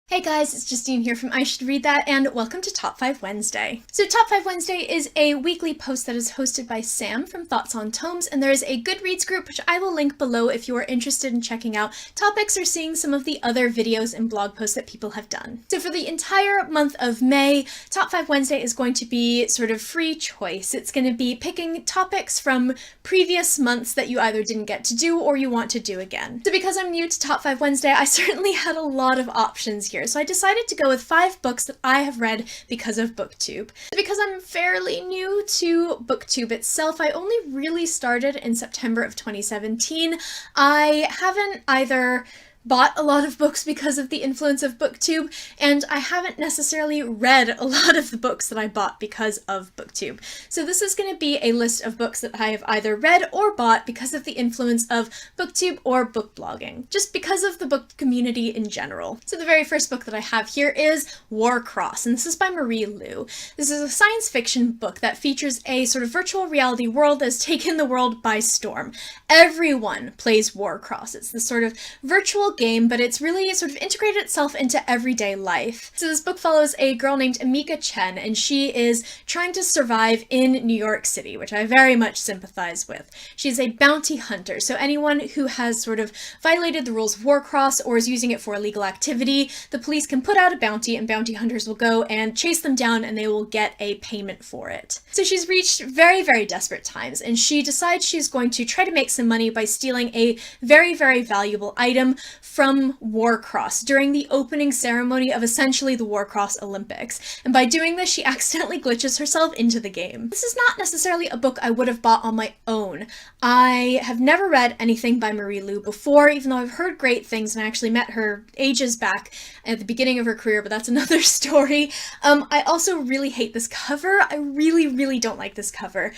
Hey guys, it's Justine here from I Should Read That, and welcome to Top 5 Wednesday. So Top 5 Wednesday is a weekly post that is hosted by Sam from Thoughts on Tomes, and there is a Goodreads group which I will link below if you are interested in checking out topics or seeing some of the other videos and blog posts that people have done. So for the entire month of May, Top 5 Wednesday is going to be sort of free choice. It's going to be picking topics from previous months that you either didn't get to do or you want to do again. So because I'm new to Top 5 Wednesday, I certainly had a lot of options here. So I decided to go with 5 books that I have read because of BookTube. Because I'm fairly new to BookTube itself, I only really started in September of 2017. I haven't either bought a lot of books because of the influence of BookTube, and I haven't necessarily read a lot of the books that I bought because of BookTube. So this is going to be a list of books that I have either read or bought because of the influence of BookTube or book blogging, just because of the book community in general. So the very first book that I have here is Warcross, and this is by Marie Lu. This is a science fiction book that features a sort of virtual reality world that has taken the world by storm. Everyone plays Warcross. It's this sort of virtual game, but it's really sort of integrated itself into everyday life. So this book follows a girl named Amika Chen, and she is trying to survive in New York City, which I very much sympathize with. She's a bounty hunter, so anyone who has sort of violated the rules of Warcross or is using it for illegal activity, the police can put out a bounty and bounty hunters will go and chase them down and they will get a payment for it. So she's reached very, very desperate times, and she decides she's going to try to make some money by stealing a very, very valuable item from Warcross during the opening ceremony of essentially the Warcross Olympics. And by doing this, she accidentally glitches herself into the game. This is not necessarily a book I would have bought on my own. I have never read anything by Marie Lu before, even though I've heard great things, and I actually met her ages back at the beginning of her career, but that's another story. I also really hate this cover. I really, really don't like this cover.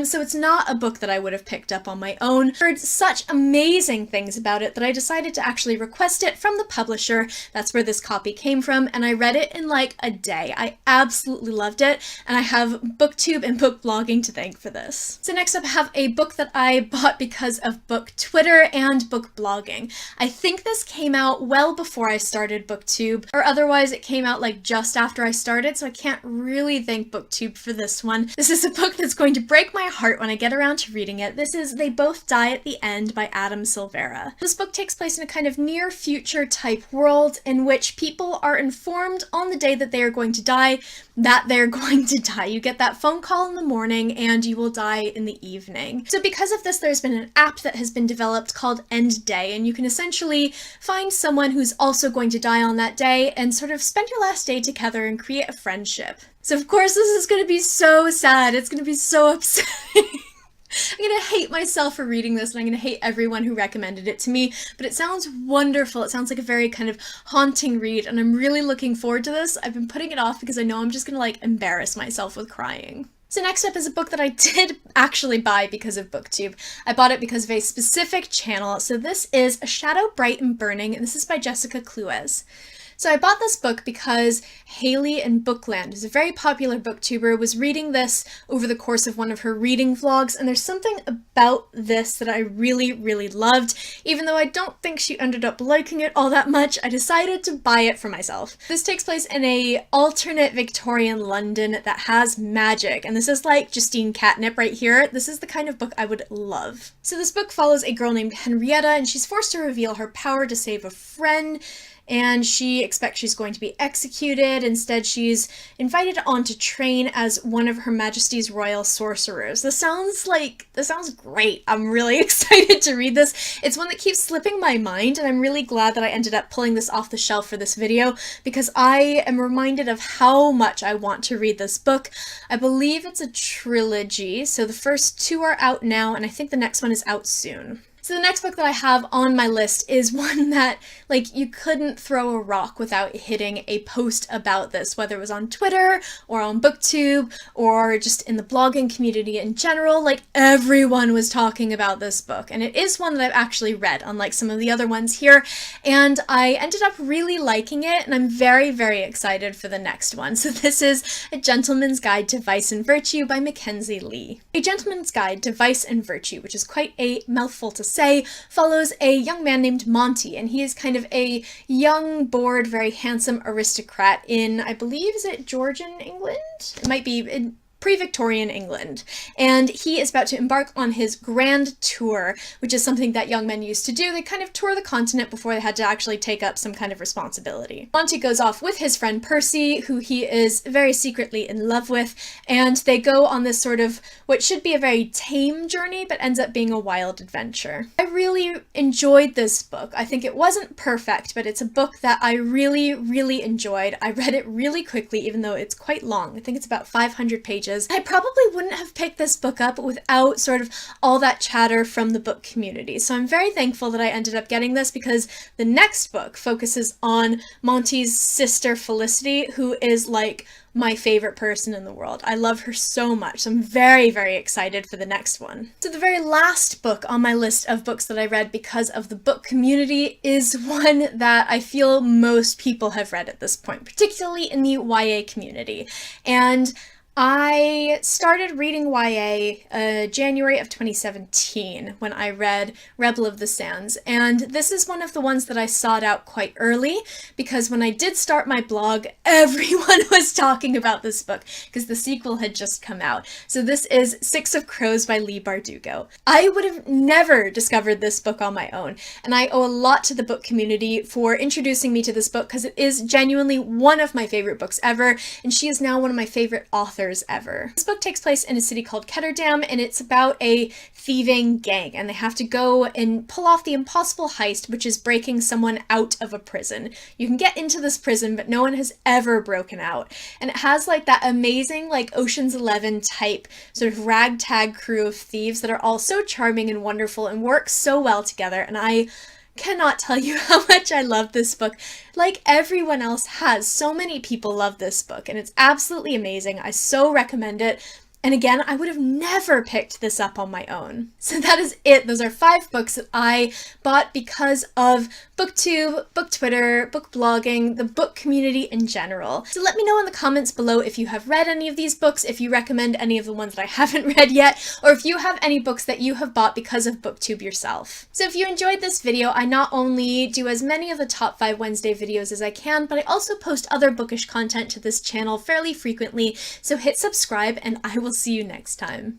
So it's not a book that I would have picked up on my own. I heard such amazing things about it that I decided to actually request it from the publisher. That's where this copy came from, and I read it in like a day. I absolutely loved it, and I have BookTube and book blogging to thank for this. So next up, I have a book that I bought because of book Twitter and book blogging. I think this came out well before I started BookTube, or otherwise it came out like just after I started, so I can't really thank BookTube for this one. This is a book that's going to break my heart when I get around to reading it. This is They Both Die at the End by Adam Silvera. This book takes place in a kind of near future type world in which people are informed on the day that they are going to die that they're going to die. You get that phone call in the morning and you will die in the evening. So because of this, there's been an app that has been developed called End Day, and you can essentially find someone who's also going to die on that day and sort of spend your last day together and create a friendship. So of course this is going to be so sad. It's going to be so upsetting. I'm gonna hate myself for reading this, and I'm gonna hate everyone who recommended it to me, but it sounds wonderful. It sounds like a very kind of haunting read, and I'm really looking forward to this. I've been putting it off because I know I'm just gonna like embarrass myself with crying. So next up is a book that I did actually buy because of BookTube. I bought it because of a specific channel. So this is A Shadow Bright and Burning, and this is by Jessica Cluez. So I bought this book because Haley in Bookland, who's a very popular booktuber, was reading this over the course of one of her reading vlogs, and there's something about this that I really, really loved. Even though I don't think she ended up liking it all that much, I decided to buy it for myself. This takes place in a alternate Victorian London that has magic, and this is like Justine Catnip right here. This is the kind of book I would love. So this book follows a girl named Henrietta, and she's forced to reveal her power to save a friend, and she expects she's going to be executed. Instead, she's invited on to train as one of Her Majesty's Royal Sorcerers. This sounds great. I'm really excited to read this. It's one that keeps slipping my mind, and I'm really glad that I ended up pulling this off the shelf for this video because I am reminded of how much I want to read this book. I believe it's a trilogy, so the first 2 are out now, and I think the next one is out soon. So the next book that I have on my list is one that, like, you couldn't throw a rock without hitting a post about this, whether it was on Twitter or on BookTube or just in the blogging community in general. Like, everyone was talking about this book, and it is one that I've actually read, unlike some of the other ones here, and I ended up really liking it, and I'm very, very excited for the next one. So this is A Gentleman's Guide to Vice and Virtue by Mackenzie Lee. A Gentleman's Guide to Vice and Virtue, which is quite a mouthful to say, say, follows a young man named Monty, and he is kind of a young, bored, very handsome aristocrat in, I believe, is it Georgian England? It might be in pre-Victorian England, and he is about to embark on his grand tour, which is something that young men used to do. They kind of tour the continent before they had to actually take up some kind of responsibility. Monty goes off with his friend Percy, who he is very secretly in love with, and they go on this sort of what should be a very tame journey, but ends up being a wild adventure. I really enjoyed this book. I think it wasn't perfect, but it's a book that I really, really enjoyed. I read it really quickly, even though it's quite long. I think it's about 500 pages. I probably wouldn't have picked this book up without sort of all that chatter from the book community. So I'm very thankful that I ended up getting this, because the next book focuses on Monty's sister Felicity, who is like my favorite person in the world. I love her so much. So I'm very, very excited for the next one. So the very last book on my list of books that I read because of the book community is one that I feel most people have read at this point, particularly in the YA community. And I started reading YA January of 2017 when I read Rebel of the Sands, and this is one of the ones that I sought out quite early, because when I did start my blog, everyone was talking about this book because the sequel had just come out. So this is Six of Crows by Leigh Bardugo. I would have never discovered this book on my own, and I owe a lot to the book community for introducing me to this book, because it is genuinely one of my favorite books ever, and she is now one of my favorite authors ever. This book takes place in a city called Ketterdam, and it's about a thieving gang, and they have to go and pull off the impossible heist, which is breaking someone out of a prison. You can get into this prison, but no one has ever broken out. And it has like that amazing like Ocean's 11 type sort of ragtag crew of thieves that are all so charming and wonderful and work so well together, and I cannot tell you how much I love this book. Like everyone else has, so many people love this book, and it's absolutely amazing. I so recommend it. And again, I would have never picked this up on my own. So that is it. Those are 5 books that I bought because of BookTube, Book Twitter, book blogging, the book community in general. So let me know in the comments below if you have read any of these books, if you recommend any of the ones that I haven't read yet, or if you have any books that you have bought because of BookTube yourself. So if you enjoyed this video, I not only do as many of the Top 5 Wednesday videos as I can, but I also post other bookish content to this channel fairly frequently, so hit subscribe and I will see you next time.